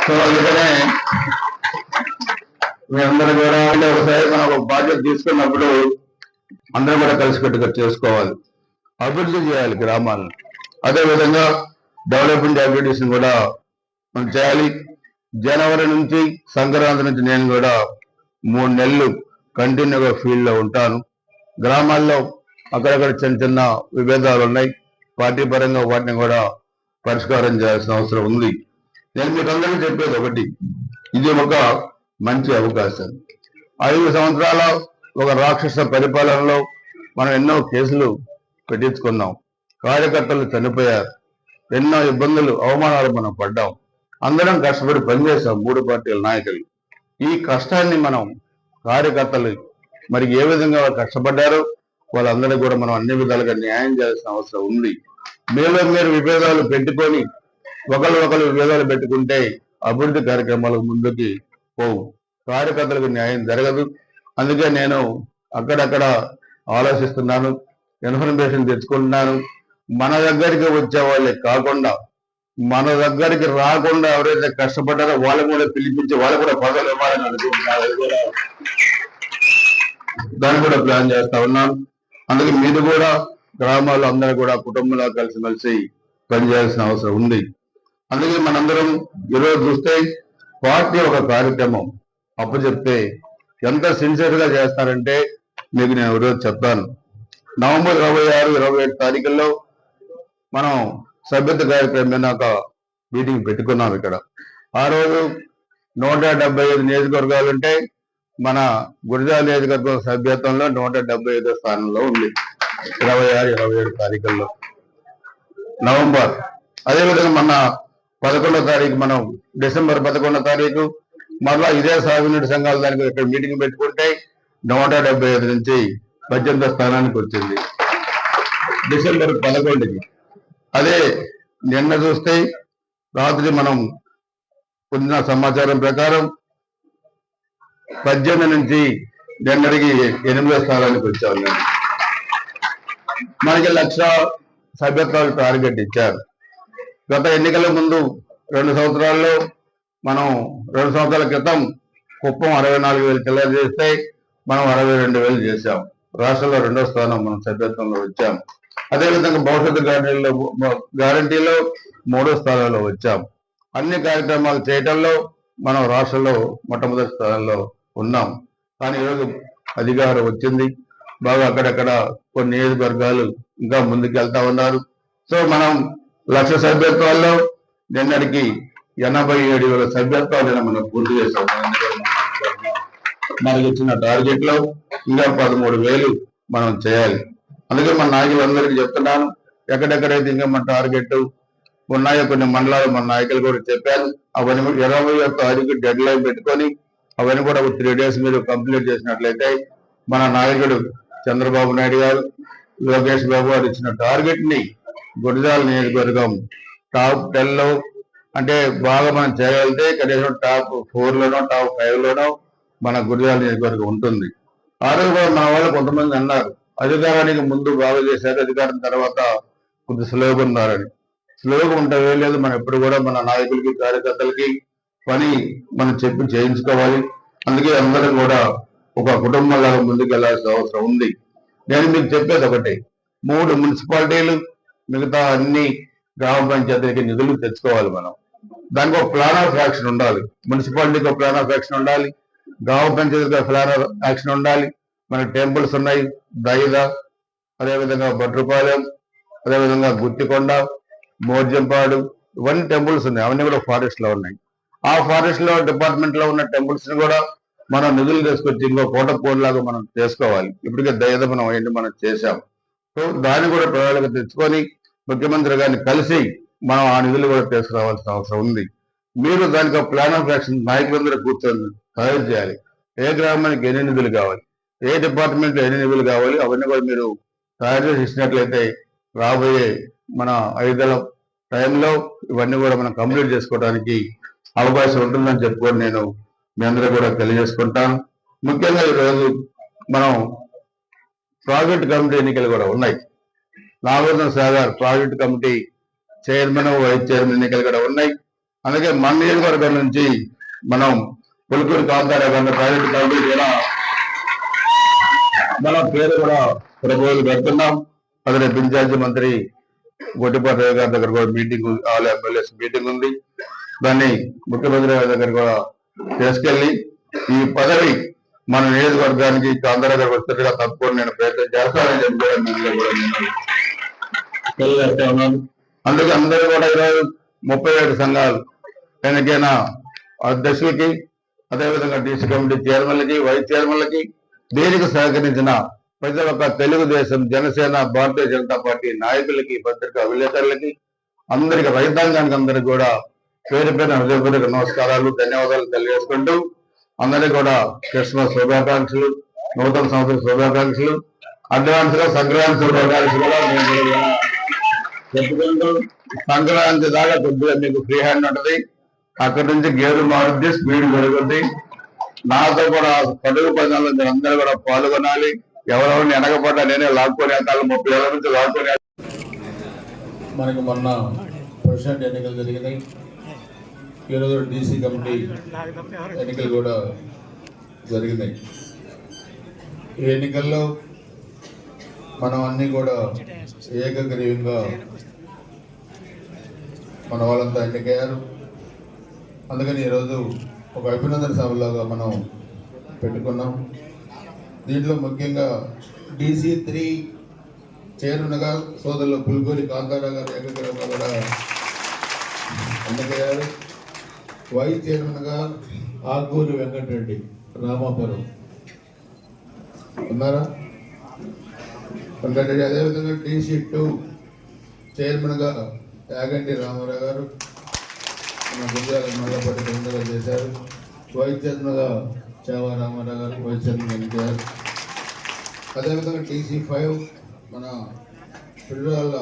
So అందుకనే మీ అందరూ కూడా ఒకసారి మనం ఒక బాధ్యత తీసుకున్నప్పుడు అందరూ కూడా కలిసికట్టుగా చేసుకోవాలి, అభివృద్ధి చేయాలి గ్రామాలను. అదేవిధంగా డెవలప్మెంట్ యాక్టివిటీస్ కూడా మనం చేయాలి. జనవరి నుంచి సంక్రాంతి నుంచి నేను కూడా 3 నెలలు కంటిన్యూగా ఫీల్డ్లో ఉంటాను. గ్రామాల్లో అక్కడక్కడ చిన్న చిన్న విభేదాలు ఉన్నాయి, పార్టీ పరంగా వాటిని కూడా పరిష్కారం చేయాల్సిన అవసరం ఉంది. నేను మీకు అందరికీ చెప్పేది ఒకటి, ఇది ఒక మంచి అవకాశం. 5 సంవత్సరాల ఒక రాక్షస పరిపాలనలో మనం ఎన్నో కేసులు పెట్టించుకున్నాం, కార్యకర్తలు చనిపోయారు, ఎన్నో ఇబ్బందులు అవమానాలు మనం పడ్డాం. అందరం కష్టపడి పనిచేసాం 3 పార్టీల నాయకులు. ఈ కష్టాన్ని మనం కార్యకర్తలు మరి ఏ విధంగా కష్టపడ్డారో వాళ్ళందరికీ కూడా మనం అన్ని విధాలుగా న్యాయం చేయాల్సిన అవసరం ఉంది. మీరు విభేదాలు పెట్టుకొని ఒకరు విభేదాలు పెట్టుకుంటే అభివృద్ధి కార్యక్రమాలకు ముందుకి పోవు, కార్యకర్తలకు న్యాయం జరగదు. అందుకే నేను అక్కడక్కడ ఆలోచిస్తున్నాను, ఇన్ఫర్మేషన్ తెచ్చుకుంటున్నాను. మన దగ్గరికి వచ్చే వాళ్ళే కాకుండా మన దగ్గరికి రాకుండా ఎవరైతే కష్టపడ్డారో వాళ్ళని కూడా పిలిపించి వాళ్ళు కూడా పదవులు ఇవ్వాలని అనుకుంటున్నారు. దాన్ని కూడా ప్లాన్ చేస్తా ఉన్నాను. అందుకే మీరు కూడా గ్రామాల్లో అందరూ కూడా కుటుంబంలో కలిసిమెలిసి పనిచేయాల్సిన అవసరం ఉంది. అందుకే మనందరం ఈరోజు చూస్తే పార్టీ ఒక కార్యక్రమం అప్పచెప్తే ఎంత సిన్సియర్గా చేస్తారంటే మీకు నేను ఈరోజు చెప్తాను. నవంబర్ 26, 27 తారీఖుల్లో మనం సభ్యత కార్యక్రమం మీద ఒక మీటింగ్ పెట్టుకున్నాం ఇక్కడ. ఆ రోజు 175 నియోజకవర్గాలు ఉంటే మన గురజాల నియోజకవర్గం సభ్యత్వంలో 175వ స్థానంలో ఉంది 26, 27 తారీఖుల్లో నవంబర్. అదేవిధంగా మన 11వ తారీఖు మనం డిసెంబర్ 11వ తారీఖు మరలా ఇదే సాగునీటి సంఘాల దానికి ఇక్కడ మీటింగ్ పెట్టుకుంటే 175 నుంచి 18వ స్థానానికి వచ్చింది డిసెంబర్ 11కి. అదే నిన్న చూస్తే రాత్రి మనం పొందిన సమాచారం ప్రకారం 18 నుంచి నిన్నటికి 8వ స్థానానికి వచ్చాము. మనకి 1,00,000 సభ్యత్వాలు టార్గెట్ ఇచ్చారు. గత ఎన్నికల ముందు 2 సంవత్సరాల్లో మనం 2 సంవత్సరాల క్రితం కుప్పం 64,000 చిల్లర చేస్తే మనం 62,000 చేశాం. రాష్ట్రంలో 2వ స్థానం మనం సభ్యత్వంలో వచ్చాం. అదేవిధంగా భవిష్యత్తు గ్యారంటీలో 3వ స్థానంలో వచ్చాం. అన్ని కార్యక్రమాలు చేయటంలో మనం రాష్ట్రంలో మొట్టమొదటి స్థానంలో ఉన్నాం. కానీ ఈరోజు అధికారం వచ్చింది, బాగా అక్కడక్కడ కొన్ని నియోజకవర్గాలు ఇంకా ముందుకు వెళ్తా ఉన్నారు. సో మనం 1,00,000 సభ్యత్వాల్లో నిన్నటికి 87,000 సభ్యత్వాలు మనం పూర్తి చేసాం. మనకి ఇచ్చిన టార్గెట్ లో ఇంకా 13,000 మనం చేయాలి. అందుకే మన నాయకులందరికీ చెప్తున్నాను, ఎక్కడెక్కడైతే ఇంకా మన టార్గెట్ ఉన్నాయో కొన్ని మండలాలు మన నాయకులు కూడా చెప్పాను. అవన్నీ 20వ తారీఖు డెడ్ లైన్ పెట్టుకొని అవన్నీ కూడా 3 days మీరు కంప్లీట్ చేసినట్లయితే మన నాయకుడు చంద్రబాబు నాయుడు గారు, లోకేష్ బాబు గారు ఇచ్చిన టార్గెట్ ని గురజాల నియోజకవర్గం టాప్ 10లో అంటే బాగా మనం చేయగలిగితే కనీసం టాప్ 4లోనో టాప్ 5లోనో మన గురజాల నియోజకవర్గం ఉంటుంది. ఆ రోజు కూడా మన వాళ్ళు కొంతమంది అన్నారు అధికారానికి ముందు బాగా చేశారు, అధికారం తర్వాత కొద్ది స్లోగా ఉన్నారని. స్లోగా ఉంటే లేదు, మనం ఎప్పుడు కూడా మన నాయకులకి కార్యకర్తలకి పని మనం చెప్పి చేయించుకోవాలి. అందుకే అందరం కూడా ఒక కుటుంబంలాగా ముందుకు వెళ్లాల్సిన అవసరం ఉంది. నేను మీకు చెప్పేది ఒకటి, 3 మున్సిపాలిటీలు మిగతా అన్ని గ్రామ పంచాయతీలకి నిధులు తెచ్చుకోవాలి. మనం దానికి ఒక ప్లాన్ ఆఫ్ యాక్షన్ ఉండాలి. మున్సిపాలిటీకి ఒక ప్లాన్ ఆఫ్ యాక్షన్ ఉండాలి, గ్రామ పంచాయతీకి ఒక ప్లాన్ ఆఫ్ యాక్షన్ ఉండాలి. మనకి టెంపుల్స్ ఉన్నాయి, దైద, అదేవిధంగా భట్రుపాలెం, అదేవిధంగా గుత్తికొండ, మోర్జంపాడు, ఇవన్నీ టెంపుల్స్ ఉన్నాయి. అవన్నీ కూడా ఫారెస్ట్ లో ఉన్నాయి. ఆ ఫారెస్ట్ లో డిపార్ట్మెంట్ లో ఉన్న టెంపుల్స్ ని కూడా మనం నిధులు తీసుకొచ్చి ఇంకో కోటపోలాగా మనం చేసుకోవాలి. ఇప్పటికే దయద మనం ఏంటి మనం చేశాం. సో దాన్ని కూడా ప్రణాళిక తెచ్చుకొని ముఖ్యమంత్రి గారిని కలిసి మనం ఆ నిధులు కూడా తీసుకురావాల్సిన అవసరం ఉంది. మీరు దానికి ఒక ప్లాన్ ఆఫ్ యాక్షన్ నాయకులందరూ కూర్చొని తయారు చేయాలి. ఏ గ్రామానికి ఎన్ని నిధులు కావాలి, ఏ డిపార్ట్మెంట్ లో ఎన్ని నిధులు కావాలి, అవన్నీ కూడా మీరు తయారు చేసి ఇచ్చినట్లయితే రాబోయే మన 5 టైంలో ఇవన్నీ కూడా మనం కంప్లీట్ చేసుకోవడానికి అవకాశం ఉంటుందని చెప్పుకొని నేను మీ అందరూ కూడా తెలియజేసుకుంటాను. ముఖ్యంగా ఈరోజు మనం ప్రాజెక్ట్ కమిటీ ఎన్నికలు కూడా ఉన్నాయి. Nagarjuna Sagar project committee chairman, vice chairman ఎన్నికలు కూడా ఉన్నాయి. అందుకే మన నియోజకవర్గం నుంచి మనం పులికూరి కాంతారావు గారి ప్రైవేట్ కంపెనీ కూడా మన పేరు కూడా ప్రపోజల్ పెడుతున్నాం. అదే ఇన్ఛార్జి మంత్రి గొట్టిపాటి రవి గారి దగ్గర కూడా మీటింగ్, ఆల్ ఎమ్మెల్యేస్ మీటింగ్ ఉంది. దాన్ని ముఖ్యమంత్రి గారి దగ్గర కూడా తీసుకెళ్లి ఈ పదవి మన నియోజకవర్గానికి కాంతారావు గారికి వచ్చేట్టుగా తప్పకుండా నేను ప్రయత్నం చేస్తానని చెప్పి తెలియజేస్తా ఉన్నాను. అందుకే అందరూ కూడా ఈరోజు 37 సంఘాలు ఎన్నికైన అధ్యక్షులకి, అదేవిధంగా డీసీ కమిటీ చైర్మన్లకి, వైస్ చైర్మన్లకి, దీనికి సహకరించిన ప్రతి ఒక్క తెలుగుదేశం, జనసేన, భారతీయ జనతా పార్టీ నాయకులకి, పత్రికా విలేకరులకి, అందరికి, రైతాంగానికి అందరికి కూడా పేరు పేరు హృదయపూర్వక నమస్కారాలు, ధన్యవాదాలు తెలియజేసుకుంటూ అందరికీ కూడా క్రిస్మస్ శుభాకాంక్షలు, నూతన సంవత్సర శుభాకాంక్షలు, అడ్వాన్స్ గా సంక్రాంతి శుభాకాంక్షలు కూడా నేను చెప్పుకుంటూ, సంక్రాంతి దాకా కొద్దిగా మీకు ఫ్రీ హ్యాండ్ ఉంటుంది. అక్కడి నుంచి గేరు మారుద్ది, స్పీడ్ పెరుగుద్ది. నాతో కూడా పడుగు పదాలు మీరు అందరూ కూడా పాల్గొనాలి. ఎవరెవరిని వెనకపడ్డా నేనే లాక్కొని 30 ఏళ్ళ నుంచి లాక్కొని. మనకి మొన్న ప్రెసిడెంట్ ఎన్నికలు జరిగినాయి. ఈరోజు డీసీ కమిటీ ఎన్నికలు కూడా జరిగినాయి. ఈ ఎన్నికల్లో మనం అన్ని కూడా ఏకగ్రీవంగా మన వాళ్ళంతా ఎన్నికయ్యారు. అందుకని ఈరోజు ఒక అభినందన సభలాగా మనం పెట్టుకున్నాం. దీంట్లో ముఖ్యంగా DC3 చైర్మన్గా సోదరులు పులికూరి కాంతారావు గారు ఏకగ్రీవంగా కూడా ఎన్నికయ్యారు. వైస్ చైర్మన్గా ఆగూరి వెంకటరెడ్డి రామాపురం ఉన్నారా? వెంకటరెడ్డి. అదేవిధంగా DC2 చైర్మన్గా యాగంటి రామారావు గారు మన గుంజాల మల్లపట్టి బృందాలు చేశారు. వైస్ చైర్మన్గా చావా రామారావు గారు వైస్ చైర్మన్ ఎన్నికయ్యారు. అదేవిధంగా DC5 మన పిల్లల